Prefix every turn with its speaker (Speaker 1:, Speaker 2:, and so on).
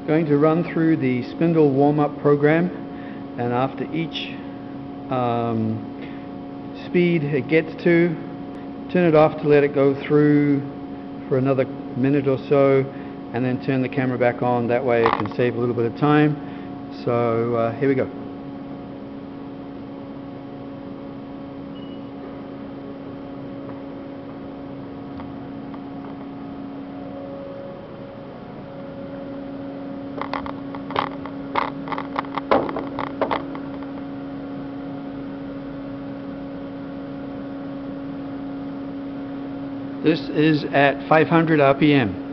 Speaker 1: going to run through the Spindle warm-up program, and after each speed it gets to, turn it off to let it go through for another minute or so, and then turn the camera back on. That way it can save a little bit of time. So here we go. This is at 500 RPM.